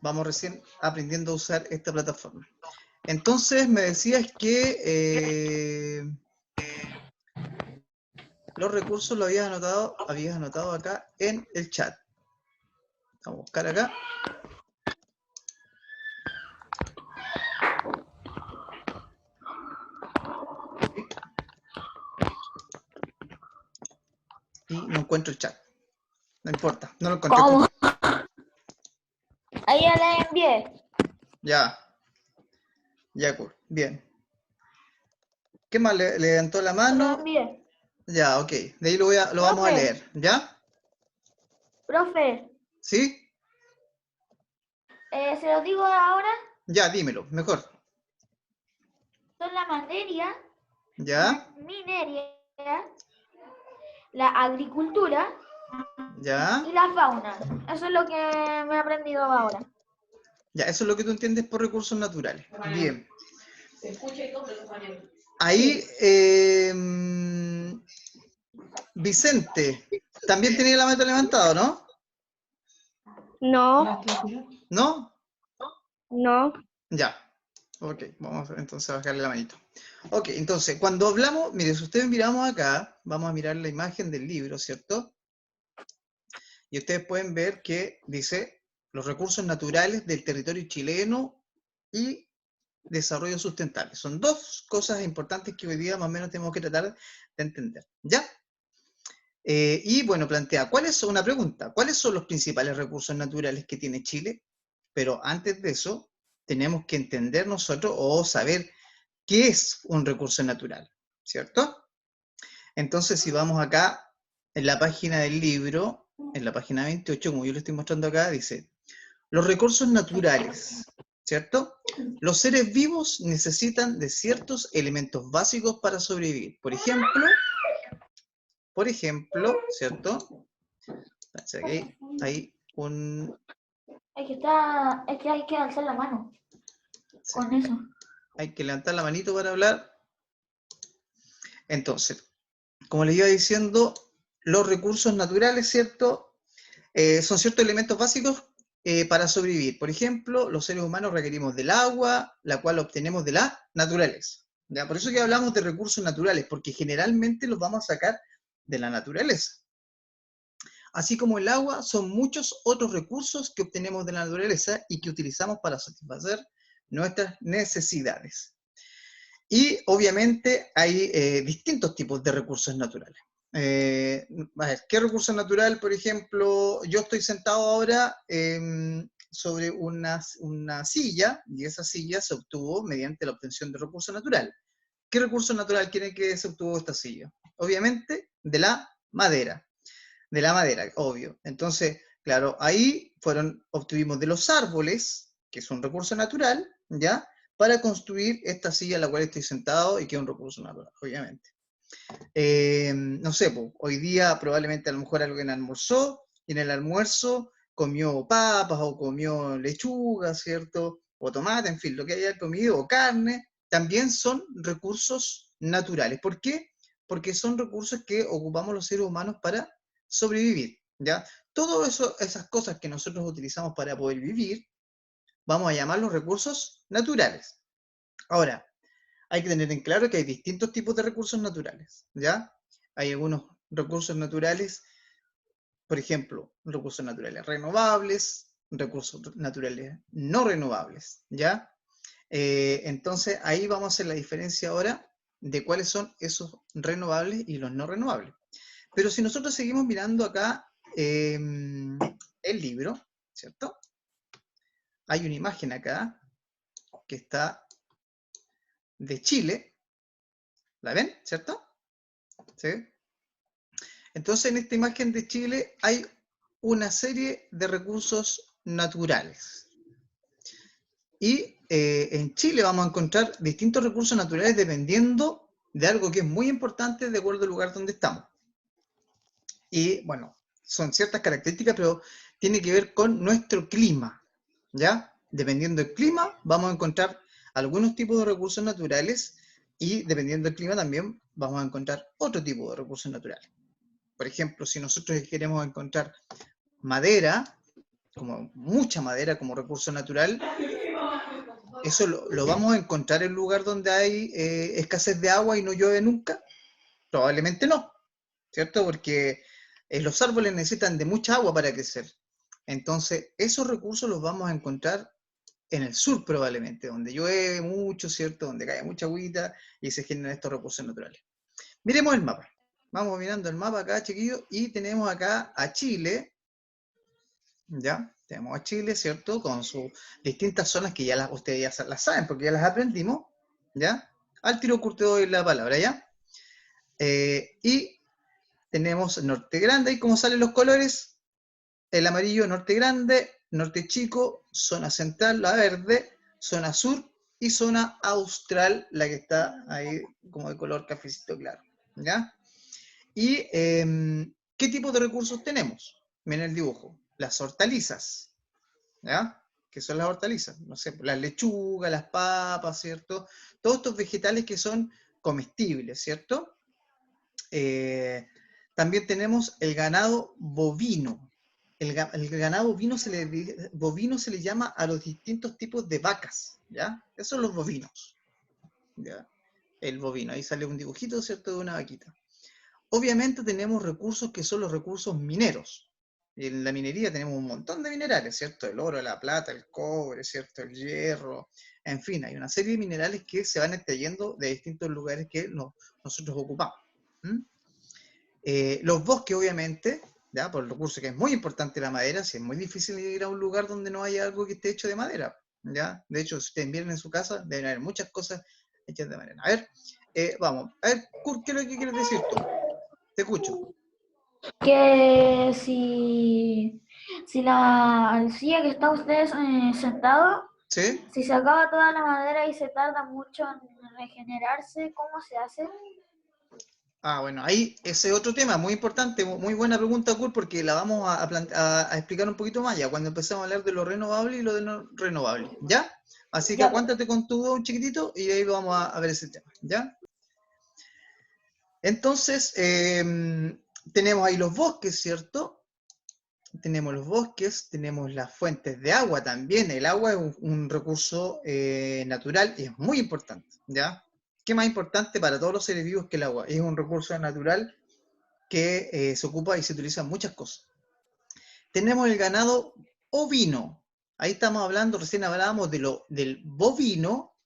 Vamos recién aprendiendo a usar esta plataforma. Entonces me decías que los recursos los habías anotado acá en el chat. Vamos a buscar acá. Y no encuentro el chat. No importa, no lo encontré. ¿Cómo? Ahí ya le envié. Ya. Ya, cool. Bien. ¿Qué más? ¿Le levantó la mano? Lo envié. Ya, ok. De ahí lo vamos a leer. ¿Ya? Profe, ¿Sí? ¿se lo digo ahora? Ya, dímelo, mejor. Son la materia, ¿Ya? minería, la agricultura ¿Ya? y la fauna. Eso es lo que me he aprendido ahora. Ya, eso es lo que tú entiendes por recursos naturales. Bien. Ahí, Vicente, también tenía la mano levantada, ¿no? No. ¿No? No. Ya. Ok, vamos entonces a bajarle la manito. Ok, entonces, cuando hablamos, mire, si ustedes miramos acá, vamos a mirar la imagen del libro, ¿cierto? Y ustedes pueden ver que dice los recursos naturales del territorio chileno y desarrollo sustentable. Son dos cosas importantes que hoy día más o menos tenemos que tratar de entender. ¿Ya? Y bueno, plantea, una pregunta, ¿cuáles son los principales recursos naturales que tiene Chile? Pero antes de eso, tenemos que entender nosotros o saber qué es un recurso natural, ¿cierto? Entonces, si vamos acá en la página del libro, en la página 28, como yo le estoy mostrando acá, dice, los recursos naturales, ¿cierto? Los seres vivos necesitan de ciertos elementos básicos para sobrevivir. Por ejemplo, ¿cierto? Aquí hay un... Es que hay que alzar la mano. Sí, Con eso. hay que levantar la manito para hablar. Entonces, como les iba diciendo, los recursos naturales, ¿cierto? Son ciertos elementos básicos para sobrevivir. Por ejemplo, los seres humanos requerimos del agua, la cual obtenemos de la naturaleza. ¿Ya? Por eso que hablamos de recursos naturales, porque generalmente los vamos a sacar de la naturaleza. Así como el agua, son muchos otros recursos que obtenemos de la naturaleza y que utilizamos para satisfacer nuestras necesidades. Y obviamente hay distintos tipos de recursos naturales. A ver, ¿qué recurso natural? Por ejemplo, yo estoy sentado ahora sobre una silla, y esa silla se obtuvo mediante la obtención de recurso natural. ¿Qué recurso natural quiere que se obtuvo esta silla? Obviamente, de la madera. De la madera, obvio. Entonces, claro, ahí obtuvimos de los árboles, que es un recurso natural, ¿ya? Para construir esta silla en la cual estoy sentado y que es un recurso natural, obviamente. No sé, hoy día probablemente a lo mejor alguien almorzó y en el almuerzo comió papas o comió lechuga, ¿cierto? O tomate, en fin, lo que haya comido, o carne, también son recursos naturales. ¿Por qué? Porque son recursos que ocupamos los seres humanos para sobrevivir, ¿ya? Todo eso, esas cosas que nosotros utilizamos para poder vivir, vamos a llamarlos recursos naturales. Ahora, hay que tener en claro que hay distintos tipos de recursos naturales, ¿ya? Hay algunos recursos naturales, por ejemplo, recursos naturales renovables, recursos naturales no renovables, ¿ya? Entonces, ahí vamos a hacer la diferencia ahora de cuáles son esos renovables y los no renovables. Pero si nosotros seguimos mirando acá el libro, ¿cierto? Hay una imagen acá que está de Chile, ¿la ven? ¿Cierto? ¿Sí? Entonces, en esta imagen de Chile hay una serie de recursos naturales. Y en Chile vamos a encontrar distintos recursos naturales dependiendo de algo que es muy importante de acuerdo al lugar donde estamos. Y bueno, son ciertas características, pero tiene que ver con nuestro clima, ¿ya? Dependiendo del clima, vamos a encontrar algunos tipos de recursos naturales y dependiendo del clima también vamos a encontrar otro tipo de recursos naturales. Por ejemplo, si nosotros queremos encontrar madera, como mucha madera como recurso natural, ¿eso lo vamos a encontrar en un lugar donde hay escasez de agua y no llueve nunca? Probablemente no, ¿cierto? Porque los árboles necesitan de mucha agua para crecer. Entonces, esos recursos los vamos a encontrar en el sur probablemente, donde llueve mucho, ¿cierto? Donde cae mucha agüita y se generan estos recursos naturales. Miremos el mapa. Vamos mirando el mapa acá, chiquillos, y tenemos acá a Chile, ¿ya? Tenemos a Chile, ¿cierto? Con sus distintas zonas que ya ustedes ya las saben, porque ya las aprendimos, ¿ya? Al tiro curto doy la palabra, ¿ya? Y tenemos Norte Grande, y como salen los colores, el amarillo, Norte Grande, Norte Chico, zona central, la verde, zona sur, y zona austral, la que está ahí como de color cafecito claro, ¿ya? Y, ¿qué tipo de recursos tenemos? Miren el dibujo. Las hortalizas, ¿ya? ¿Qué son las hortalizas? No sé, las lechugas, las papas, ¿cierto? Todos estos vegetales que son comestibles, ¿cierto? También tenemos el ganado bovino. El ganado bovino se le llama a los distintos tipos de vacas, ¿ya? Esos son los bovinos, ¿ya? El bovino, ahí sale un dibujito, ¿cierto? De una vaquita. Obviamente tenemos recursos que son los recursos mineros. En la minería tenemos un montón de minerales, ¿cierto? El oro, la plata, el cobre, ¿cierto? El hierro, en fin, hay una serie de minerales que se van extrayendo de distintos lugares que nosotros ocupamos. Los bosques, obviamente, ¿ya? Por el recurso que es muy importante la madera, si es muy difícil ir a un lugar donde no haya algo que esté hecho de madera, ¿ya? De hecho, si ustedes miran en su casa, deben haber muchas cosas hechas de madera. A ver, vamos, a ver, Kurt, ¿qué es lo que quieres decir tú? Te escucho. Que si la silla que está usted sentado, ¿Sí? si se acaba toda la madera y se tarda mucho en regenerarse, ¿cómo se hace? Ah, bueno, ahí ese otro tema muy importante, muy buena pregunta, Kurt, porque la vamos a explicar un poquito más ya, cuando empecemos a hablar de lo renovable y lo de no renovable, ¿ya? Así que Ya, pues. aguántate con tu un chiquitito y ahí vamos a ver ese tema, ¿ya? Entonces, tenemos ahí los bosques, ¿cierto? Tenemos los bosques, tenemos las fuentes de agua también. El agua es un recurso natural y es muy importante, ¿ya? ¿Qué más importante para todos los seres vivos que el agua? Es un recurso natural que se ocupa y se utiliza en muchas cosas. Tenemos el ganado ovino. Ahí estamos hablando, recién hablábamos del bovino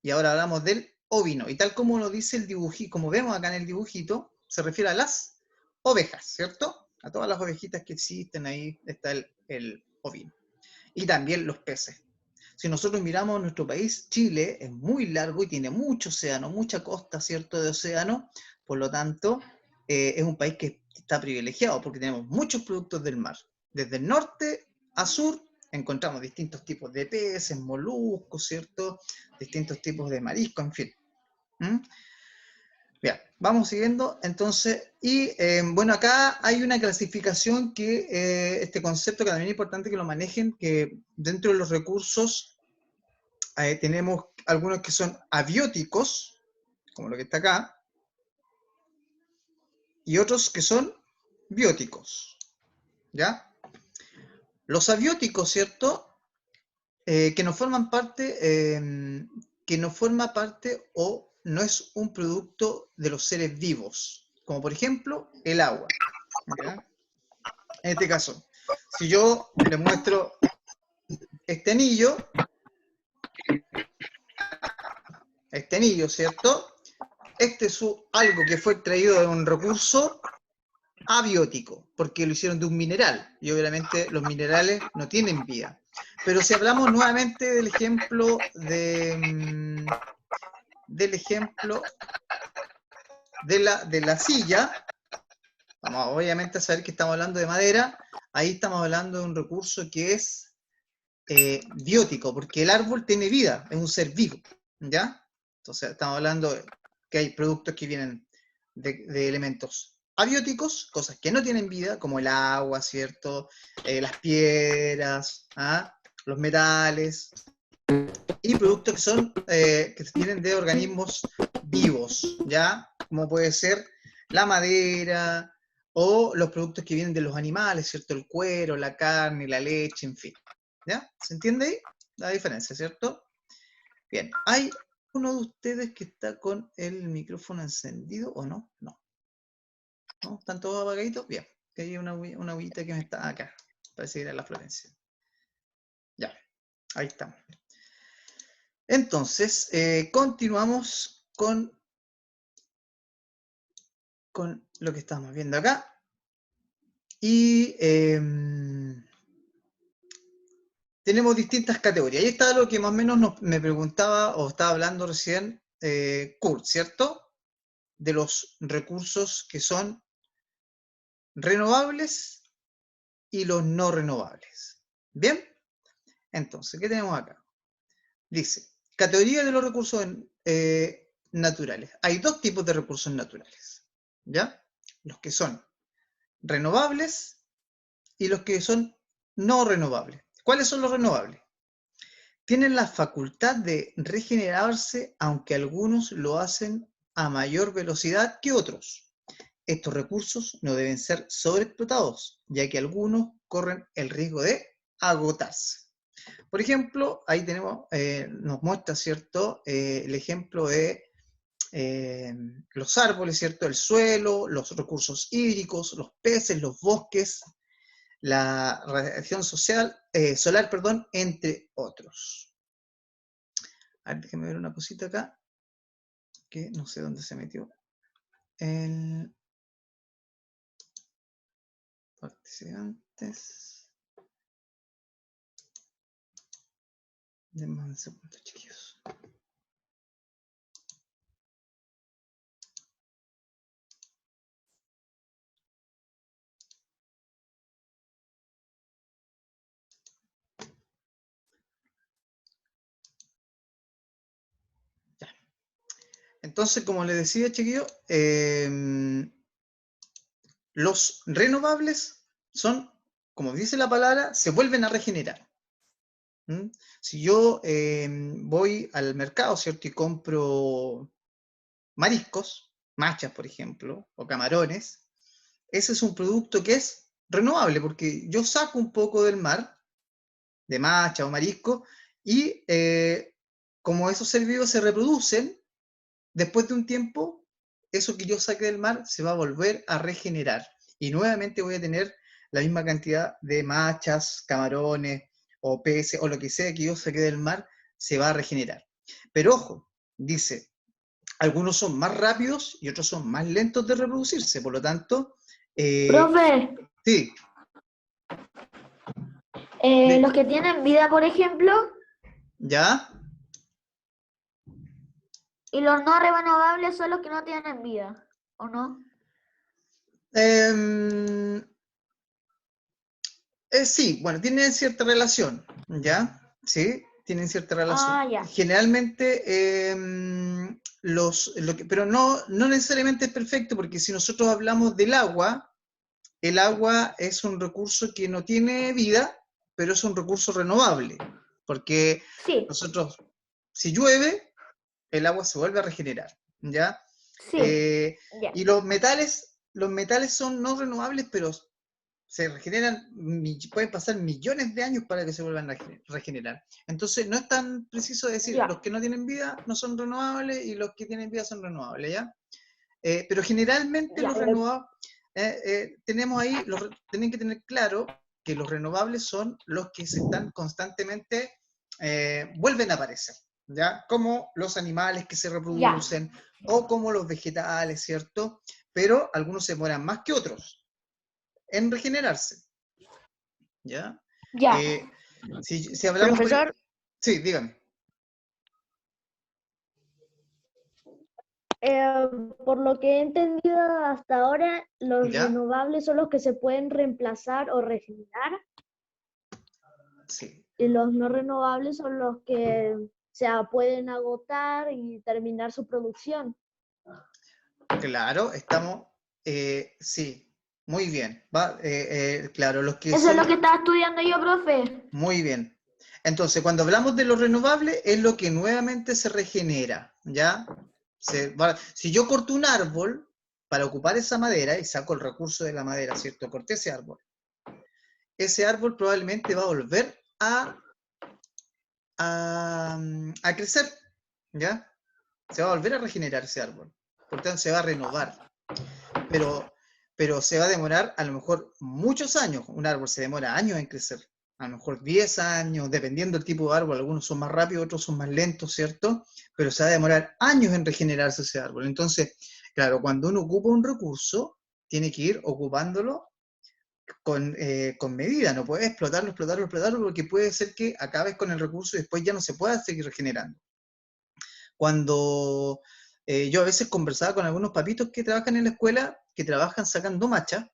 y ahora hablamos del ovino. Y tal como lo dice el dibujito, como vemos acá en el dibujito, se refiere a las ovejas, ¿cierto? A todas las ovejitas que existen, ahí está el ovino. Y también los peces. Si nosotros miramos nuestro país, Chile es muy largo y tiene mucho océano, mucha costa, ¿cierto?, de océano. Por lo tanto, es un país que está privilegiado porque tenemos muchos productos del mar. Desde el norte a sur encontramos distintos tipos de peces, moluscos, ¿cierto? Distintos tipos de marisco, en fin. Bien, vamos siguiendo. Entonces, y bueno, acá hay una clasificación que, este concepto que también es importante que lo manejen, que dentro de los recursos tenemos algunos que son abióticos, como lo que está acá, y otros que son bióticos, ¿ya? Los abióticos, ¿cierto? Que no forman parte, que no forma parte o no es un producto de los seres vivos, como por ejemplo el agua, ¿ya? En este caso, si yo le muestro este anillo, ¿cierto? Este es algo que fue extraído de un recurso abiótico, porque lo hicieron de un mineral, y obviamente los minerales no tienen vida. Pero si hablamos nuevamente del ejemplo de la silla, vamos obviamente a saber que estamos hablando de madera, ahí estamos hablando de un recurso que es biótico, porque el árbol tiene vida, es un ser vivo, ¿ya? Entonces estamos hablando de que hay productos que vienen de elementos abióticos, cosas que no tienen vida, como el agua, ¿cierto? Las piedras, ¿ah? Los metales, y productos que son, que vienen de organismos vivos, ¿ya? Como puede ser la madera, o los productos que vienen de los animales, ¿cierto? El cuero, la carne, la leche, en fin. ¿Ya? ¿Se entiende ahí la diferencia, cierto? Bien, ¿hay uno de ustedes que está con el micrófono encendido o no? No. ¿No? ¿Están todos apagaditos? Bien. Que hay una huillita que me está acá. Parece que era la Florencia. Ya, ahí estamos. Entonces, continuamos con lo que estamos viendo acá. Y tenemos distintas categorías. Ahí está lo que más o menos me preguntaba o estaba hablando recién Kurt, ¿cierto? De los recursos que son renovables y los no renovables. ¿Bien? Entonces, ¿qué tenemos acá? Dice, categoría de los recursos naturales. Hay dos tipos de recursos naturales, ¿ya? Los que son renovables y los que son no renovables. ¿Cuáles son los renovables? Tienen la facultad de regenerarse, aunque algunos lo hacen a mayor velocidad que otros. Estos recursos no deben ser sobreexplotados, ya que algunos corren el riesgo de agotarse. Por ejemplo, ahí tenemos, nos muestra, ¿cierto?, el ejemplo de los árboles, ¿cierto?, el suelo, los recursos hídricos, los peces, los bosques, la radiación solar, perdón, entre otros. A ver, déjenme ver una cosita acá, que no sé dónde se metió. El participantes. Denme un segundo, chiquillos. Ya. Entonces, como les decía, chiquillos, los renovables son, como dice la palabra, se vuelven a regenerar. ¿Mm? Si yo voy al mercado, ¿cierto? Y compro mariscos, machas, por ejemplo, o camarones, ese es un producto que es renovable, porque yo saco un poco del mar, de macha o marisco, y como esos seres vivos se reproducen, después de un tiempo, eso que yo saqué del mar se va a volver a regenerar. Y nuevamente voy a tener la misma cantidad de machas, camarones o peces o lo que sea que yo saqué del mar, se va a regenerar. Pero ojo, dice, algunos son más rápidos y otros son más lentos de reproducirse. Por lo tanto, Profe, sí. los que tienen vida, por ejemplo, ¿Ya? y los no renovables son los que no tienen vida, ¿o no? Sí, bueno, tienen cierta relación, ¿ya? Sí, tienen cierta relación. Ah, ya. Generalmente, pero no necesariamente es perfecto, porque si nosotros hablamos del agua, el agua es un recurso que no tiene vida, pero es un recurso renovable, porque Sí, nosotros, si llueve, el agua se vuelve a regenerar, ¿ya? sí, ya. Y los metales son no renovables, pero se regeneran, pueden pasar millones de años para que se vuelvan a regenerar. Entonces, no es tan preciso decir, Ya. los que no tienen vida no son renovables y los que tienen vida son renovables, ¿ya? Pero generalmente Ya. los renovables, tenemos ahí, tienen que tener claro que los renovables son los que se están constantemente, vuelven a aparecer, ¿ya? Como los animales que se reproducen, o como los vegetales, ¿cierto? Pero algunos se demoran más que otros en regenerarse, ¿ya? Ya. Si hablamos Profesor, sí, dígame. por lo que he entendido hasta ahora, los ¿Ya? renovables son los que se pueden reemplazar o regenerar, Sí. y los no renovables son los que pueden agotar y terminar su producción. Claro, estamos, sí, muy bien. Claro, los que Eso es son, lo que estaba estudiando yo, profe. muy bien. Entonces, cuando hablamos de lo renovable, es lo que nuevamente se regenera, ¿ya? Si yo corto un árbol, para ocupar esa madera, y saco el recurso de la madera, ¿cierto? Corté ese árbol probablemente va a volver a crecer, ¿ya? Se va a volver a regenerar ese árbol, por tanto se va a renovar, pero se va a demorar a lo mejor muchos años. Un árbol se demora años en crecer, a lo mejor 10 años, dependiendo del tipo de árbol, algunos son más rápidos, otros son más lentos, ¿cierto? Pero se va a demorar años en regenerarse ese árbol. Entonces, claro, cuando uno ocupa un recurso, tiene que ir ocupándolo con medida, no puedes explotarlo, porque puede ser que acabes con el recurso y después ya no se pueda seguir regenerando. Cuando yo a veces conversaba con algunos papitos que trabajan en la escuela, que trabajan sacando machas,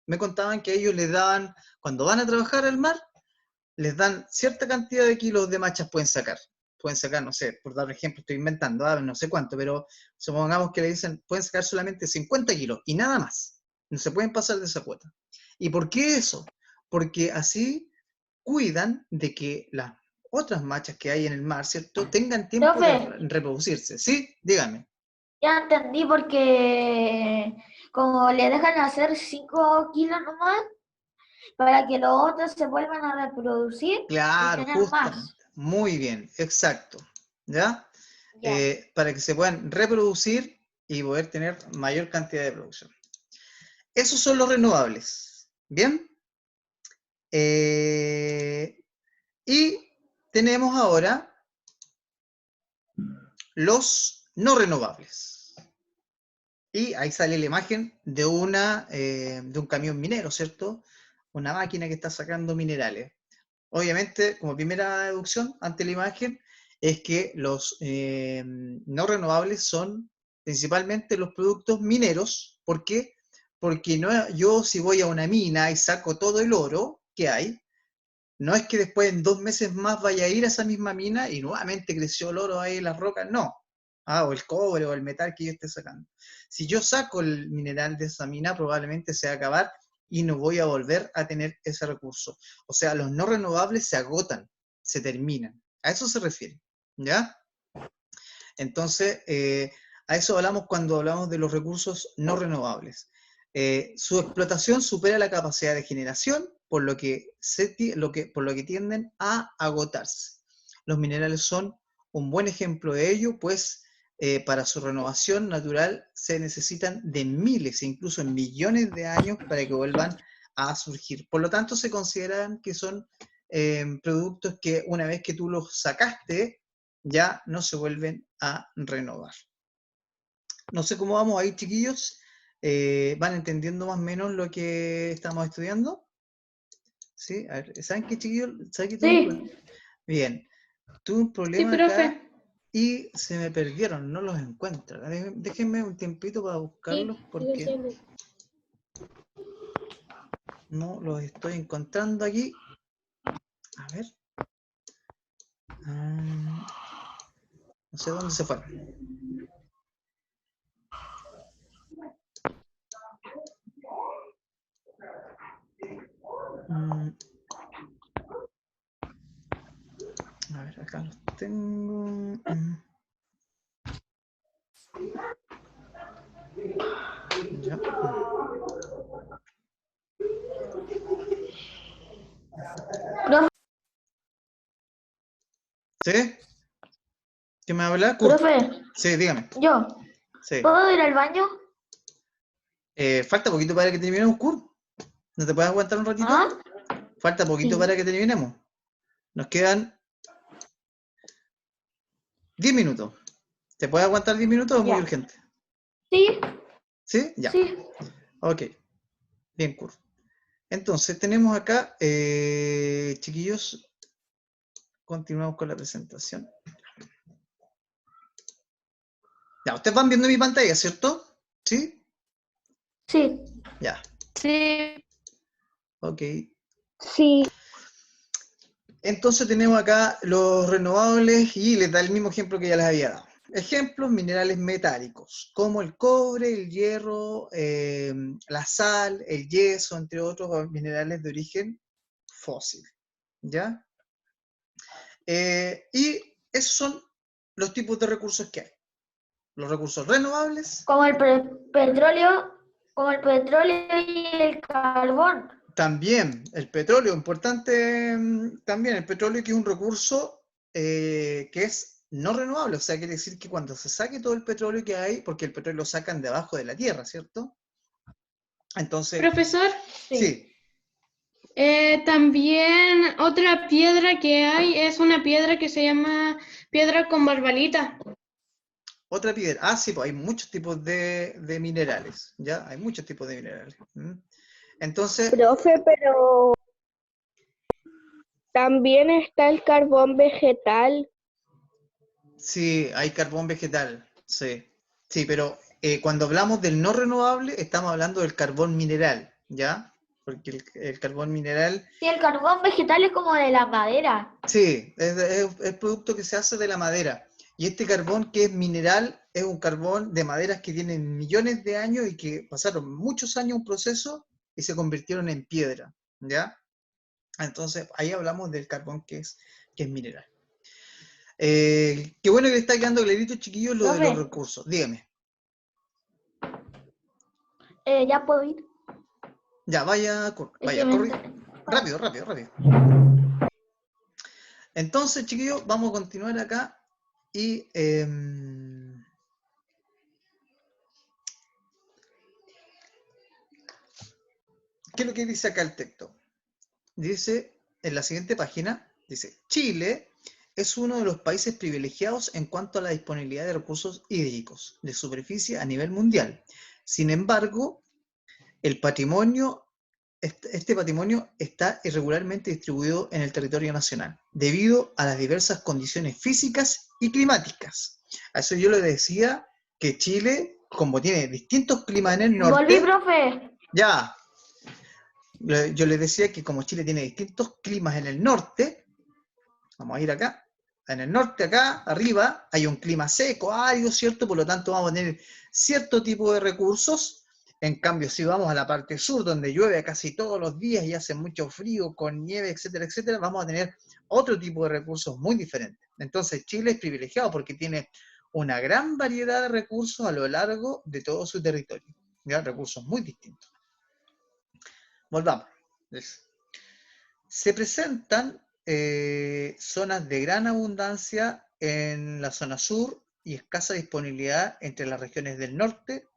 me contaban que ellos les daban, cuando van a trabajar al mar, les dan cierta cantidad de kilos de machas pueden sacar. Pueden sacar, no sé, por dar un ejemplo, estoy inventando, no sé cuánto, pero supongamos que le dicen, pueden sacar solamente 50 kilos y nada más. No se pueden pasar de esa cuota. ¿Y por qué eso? Porque así cuidan de que las otras machas que hay en el mar, ¿cierto?, tengan tiempo de Profe, reproducirse. ¿Sí? Dígame. ya entendí porque como le dejan hacer 5 kilos nomás para que los otros se vuelvan a reproducir y Claro, tener más. justamente. Muy bien, exacto. ¿Ya? Ya. Para que se puedan reproducir y poder tener mayor cantidad de producción. Esos son los renovables. ¿Bien? Y tenemos ahora los no renovables. Y ahí sale la imagen de un camión minero, ¿cierto? Una máquina que está sacando minerales. Obviamente, como primera deducción ante la imagen, es que los no renovables son principalmente los productos mineros. ¿Por qué? Porque yo si voy a una mina y saco todo el oro que hay, no es que después en 2 meses más vaya a ir a esa misma mina y nuevamente creció el oro ahí en las rocas, no. O el cobre o el metal que yo esté sacando. Si yo saco el mineral de esa mina, probablemente se va a acabar y no voy a volver a tener ese recurso. O sea, los no renovables se agotan, se terminan. A eso se refiere, ¿ya? Entonces, a eso hablamos cuando hablamos de los recursos no renovables. Su explotación supera la capacidad de generación, por lo que tienden a agotarse. Los minerales son un buen ejemplo de ello, pues para su renovación natural se necesitan de miles e incluso millones de años para que vuelvan a surgir. Por lo tanto, se consideran que son productos que una vez que tú los sacaste, ya no se vuelven a renovar. No sé cómo vamos ahí, chiquillos. ¿Van entendiendo más o menos lo que estamos estudiando? ¿Sí? A ver, ¿saben qué, chiquillos? ¿Saben que tuve un problema? Sí, Bien, tuve un sí, problema acá profe. y se me perdieron, no los encuentro. Déjenme un tiempito para buscarlos Sí, sigue porque siendo. no los estoy encontrando aquí. A ver. No sé dónde se fueron. A ver, acá los tengo. Ya. Profe, ¿Sí? ¿Qué me habla? Kurt. profe, Sí, dígame. yo, Sí. ¿puedo ir al baño? Falta poquito para que terminemos, Kurt. ¿No te puedes aguantar un ratito? ¿Ah? Falta poquito Sí. para que terminemos. Nos quedan 10 minutos. ¿Te puedes aguantar 10 minutos o es muy Ya. urgente? Sí, ¿Sí? Ya. sí. Ok. Bien, Kurt. Entonces, tenemos acá, chiquillos, continuamos con la presentación. Ya, ustedes van viendo mi pantalla, ¿cierto? ¿Sí? Sí. Ya. Sí. Ok. Sí. Entonces tenemos acá los renovables y les da el mismo ejemplo que ya les había dado. Ejemplos, minerales metálicos, como el cobre, el hierro, la sal, el yeso, entre otros minerales de origen fósil. ¿Ya? Y esos son los tipos de recursos que hay. Los recursos renovables, Como el petróleo, como el petróleo y el carbón. también el petróleo, importante también, el petróleo que es un recurso que es no renovable, o sea, quiere decir que cuando se saque todo el petróleo que hay, porque el petróleo lo sacan de abajo de la tierra, ¿cierto? Entonces, Profesor, sí, también otra piedra que hay es una piedra que se llama piedra con barbalita. otra piedra. Ah, sí, pues hay muchos tipos de minerales, ¿ya? Hay muchos tipos de minerales. Entonces, Profe, pero también está el carbón vegetal. sí, hay carbón vegetal, sí. Sí, pero cuando hablamos del no renovable, estamos hablando del carbón mineral, ¿ya? Porque el carbón mineral, Sí, el carbón vegetal es como de la madera. sí, es producto que se hace de la madera. Y este carbón que es mineral es un carbón de maderas que tienen millones de años y que pasaron muchos años un proceso y se convirtieron en piedra, ¿ya? Entonces, ahí hablamos del carbón que es mineral. Qué bueno que le está quedando clarito, chiquillos, lo de los Profe, recursos. Dígame. ya puedo ir. Ya, vaya, Es que vaya, me corre. Rápido, rápido, rápido. Entonces, chiquillos, vamos a continuar acá y ¿qué es lo que dice acá el texto? Dice, en la siguiente página, dice, Chile es uno de los países privilegiados en cuanto a la disponibilidad de recursos hídricos de superficie a nivel mundial. Sin embargo, el patrimonio, este patrimonio está irregularmente distribuido en el territorio nacional, debido a las diversas condiciones físicas y climáticas. A eso yo le decía que Chile, como tiene distintos climas en el Volví, norte, profe. ya, yo les decía que como Chile tiene distintos climas en el norte, vamos a ir acá, en el norte acá, arriba, hay un clima seco, árido, ¿cierto? Por lo tanto vamos a tener cierto tipo de recursos. En cambio, si vamos a la parte sur, donde llueve casi todos los días y hace mucho frío, con nieve, etcétera, etcétera, vamos a tener otro tipo de recursos muy diferentes. Entonces, Chile es privilegiado porque tiene una gran variedad de recursos a lo largo de todo su territorio. ¿Ya? Recursos muy distintos. Volvamos. Se presentan zonas de gran abundancia en la zona sur y escasa disponibilidad entre las regiones del norte,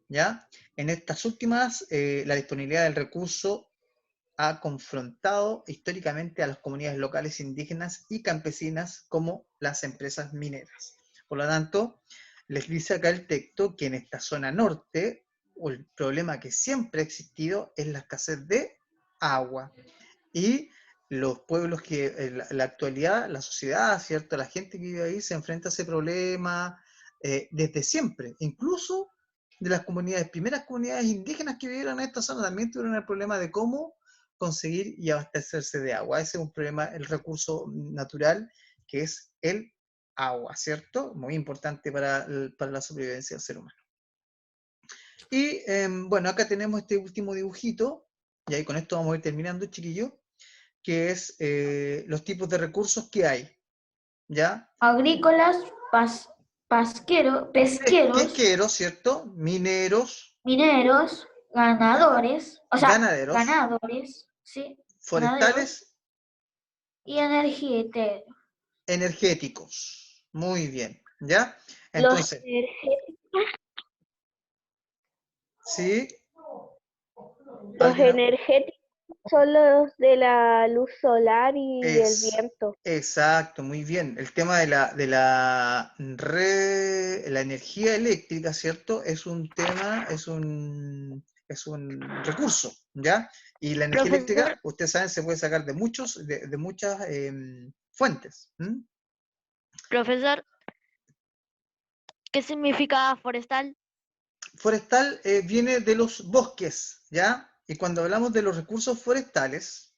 ¿ya? En estas últimas, la disponibilidad del recurso ha confrontado históricamente a las comunidades locales indígenas y campesinas como las empresas mineras. Por lo tanto, les dice acá el texto que en esta zona norte, el problema que siempre ha existido es la escasez de agua. Y los pueblos que en la actualidad, la sociedad, ¿cierto? La gente que vive ahí se enfrenta a ese problema desde siempre. Incluso de las comunidades, primeras comunidades indígenas que vivieron en esta zona también tuvieron el problema de cómo conseguir y abastecerse de agua. Ese es un problema, el recurso natural que es el agua, ¿cierto? Muy importante para la supervivencia del ser humano. Y bueno, acá tenemos este último dibujito, y ahí con esto vamos a ir terminando, chiquillos, que es los tipos de recursos que hay, ¿ya? Agrícolas, pesqueros, Pesqueros, ¿cierto? Mineros, mineros, ganadores, o sea, ganaderos, ganadores, sí, ganaderos forestales, y energéticos. energéticos. Muy bien, ¿ya? Los Entonces, energéticos, ¿sí? los ¿Alguien? energéticos son los de la luz solar y el Es, viento. exacto, muy bien. El tema la energía eléctrica, ¿cierto? Es un tema, es un recurso, ¿ya? Y la energía Profesor, eléctrica, ustedes saben, se puede sacar de muchas fuentes. profesor, ¿qué significa forestal? Forestal viene de los bosques, ¿ya? Y cuando hablamos de los recursos forestales,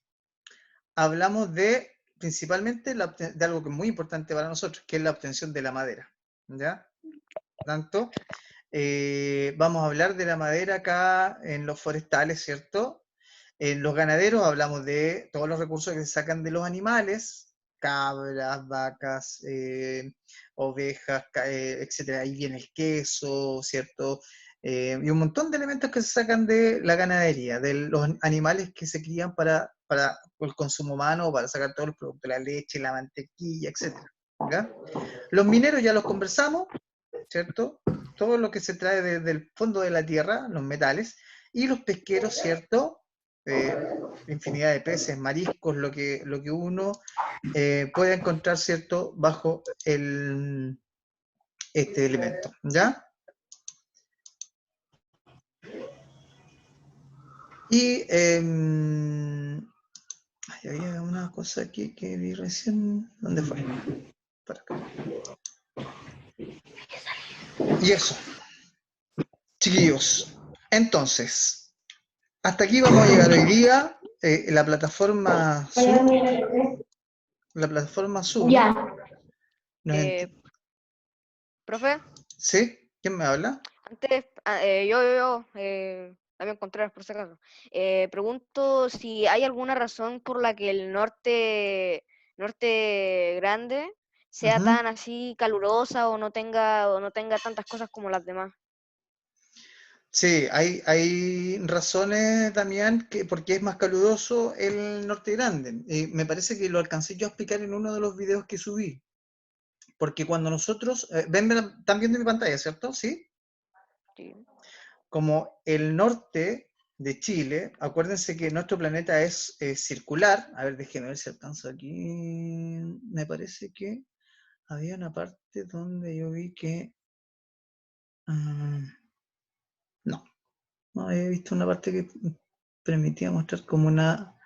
hablamos de principalmente de algo que es muy importante para nosotros, que es la obtención de la madera, ¿ya? Por tanto, vamos a hablar de la madera acá en los forestales, ¿cierto? En los ganaderos hablamos de todos los recursos que se sacan de los animales, cabras, vacas, ovejas, etcétera. Ahí viene el queso, ¿cierto? Y un montón de elementos que se sacan de la ganadería, de los animales que se crían para el consumo humano, para sacar todos los productos, la leche, la mantequilla, etcétera. ¿Ya? Los mineros ya los conversamos, ¿cierto? Todo lo que se trae desde el fondo de la tierra, los metales, y los pesqueros, ¿cierto? Infinidad de peces, mariscos, lo que uno puede encontrar, ¿cierto? Bajo este elemento, ¿ya? Y había una cosa aquí que vi recién. ¿Dónde fue? Para acá. Y eso, chiquillos. Entonces, hasta aquí vamos a llegar hoy día. La plataforma Zoom. La plataforma Zoom. Ya. Profe, ¿Sí? ¿Quién me habla? antes, yo, Damián Contreras, por si acaso, pregunto si hay alguna razón por la que el norte grande sea Ujú. tan así calurosa o no tenga tantas cosas como las demás. Sí, hay razones, Damián, porque es más caluroso el norte grande. Me parece que lo alcancé yo a explicar en uno de los videos que subí. Porque cuando nosotros, están viendo mi pantalla, ¿cierto? ¿Sí? Sí. Como el norte de Chile, acuérdense que nuestro planeta es circular. A ver, déjenme ver si alcanzo aquí. Me parece que había una parte donde yo vi que... no había visto una parte que permitía mostrar como una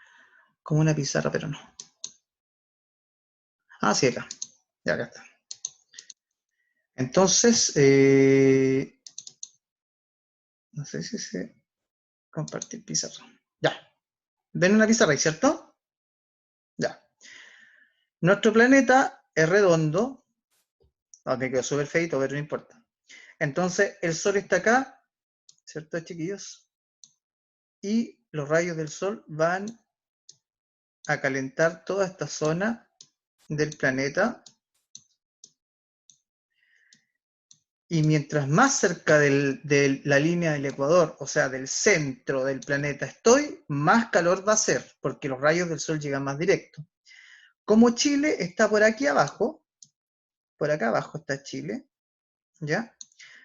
pizarra, pero no. Ah, sí, acá. Ya, acá está. Entonces, no sé si se compartir pizarra. Ya. ¿Ven una pizarra ahí, cierto? Ya. Nuestro planeta es redondo. Me quedó súper feito, pero no importa. Entonces, el Sol está acá, ¿cierto, chiquillos? Y los rayos del Sol van a calentar toda esta zona del planeta. Y mientras más cerca de la línea del ecuador, o sea, del centro del planeta estoy, más calor va a ser, porque los rayos del Sol llegan más directo. Como Chile está por aquí abajo, por acá abajo está Chile, ¿ya?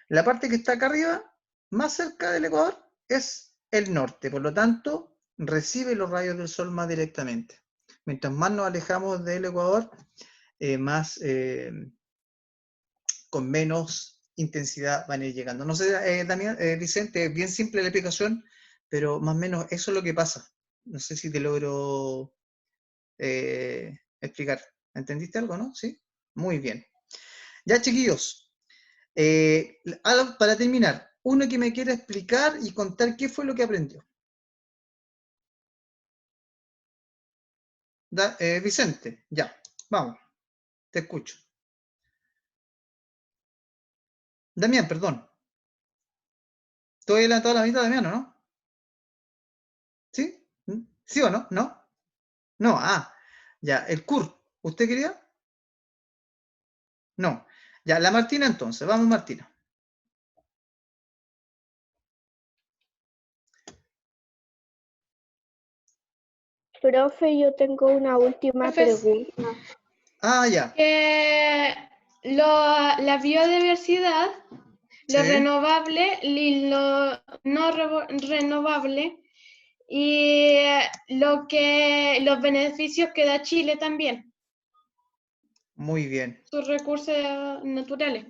La parte que está acá arriba, más cerca del ecuador, es el norte, por lo tanto, recibe los rayos del Sol más directamente. Mientras más nos alejamos del ecuador, más con menos intensidad van a ir llegando. No sé, Daniel, Vicente, es bien simple la explicación, pero más o menos eso es lo que pasa. No sé si te logro explicar. ¿Entendiste algo, no? ¿Sí? Muy bien. Ya, chiquillos, para terminar, uno que me quiera explicar y contar qué fue lo que aprendió. Vicente, ya, vamos, te escucho. Damián, perdón. ¿Estoy adelantado a la mitad, Damián, o no? ¿Sí? ¿Sí o no? ¿No? No, ya, el Kurt, ¿usted quería? No. Ya, la Martina entonces, vamos Martina. Profe, yo tengo una última pregunta. Ya. La biodiversidad, lo Sí. renovable y lo no renovable, y los beneficios que da Chile también, Muy bien. sus recursos naturales.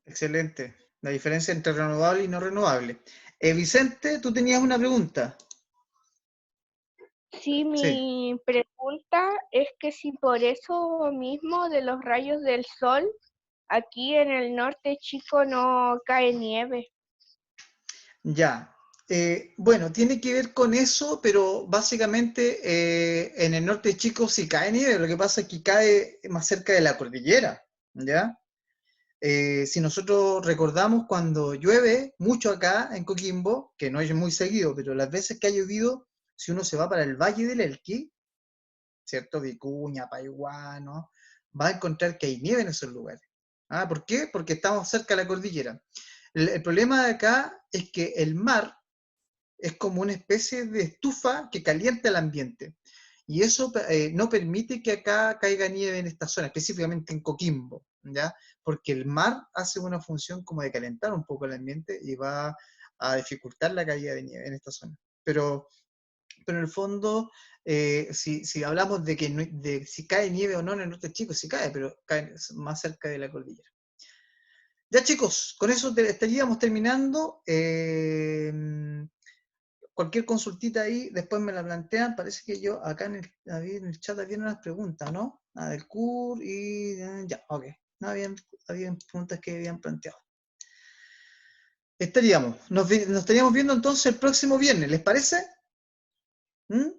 Excelente. La diferencia entre renovable y no renovable. Vicente, tú tenías una pregunta. Sí, mi pregunta es que si por eso mismo de los rayos del sol, aquí en el norte chico no cae nieve. Ya. Bueno, tiene que ver con eso, pero básicamente en el norte chico sí cae nieve, lo que pasa es que cae más cerca de la cordillera, ¿ya? Si nosotros recordamos cuando llueve mucho acá en Coquimbo, que no es muy seguido, pero las veces que ha llovido, si uno se va para el Valle del Elqui, ¿cierto? Vicuña, Paihuá, ¿no? Va a encontrar que hay nieve en esos lugares. ¿Ah? ¿Por qué? Porque estamos cerca de la cordillera. El problema de acá es que el mar es como una especie de estufa que calienta el ambiente. Y eso no permite que acá caiga nieve en esta zona, específicamente en Coquimbo, ¿ya? Porque el mar hace una función como de calentar un poco el ambiente y va a dificultar la caída de nieve en esta zona. Pero en el fondo, si hablamos de que de si cae nieve o no en el norte chico, sí cae, pero cae más cerca de la cordillera. Ya chicos, con eso estaríamos terminando. Cualquier consultita ahí, después me la plantean. Parece que yo acá en el chat había unas preguntas, ¿no? Del CUR y ya, ok. No habían preguntas que habían planteado. Nos estaríamos viendo entonces el próximo viernes, ¿les parece? ¿Mm?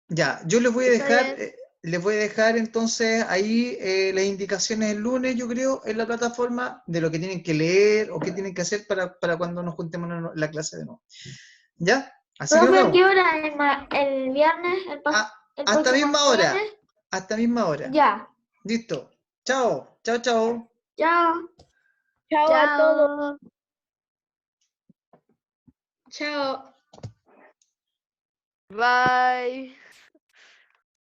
Ya, yo les voy a Está dejar, bien. entonces ahí las indicaciones el lunes, yo creo, en la plataforma de lo que tienen que leer o qué tienen que hacer para cuando nos juntemos en la clase de nuevo. ¿Ya? Así que nos Profe, ¿a vemos. qué hora el viernes? El Hasta próximo misma hora. viernes. Hasta misma hora. Ya. Listo. Chao. Chao, chao. Chao. Chao a todos. Chao. Chao. Bye.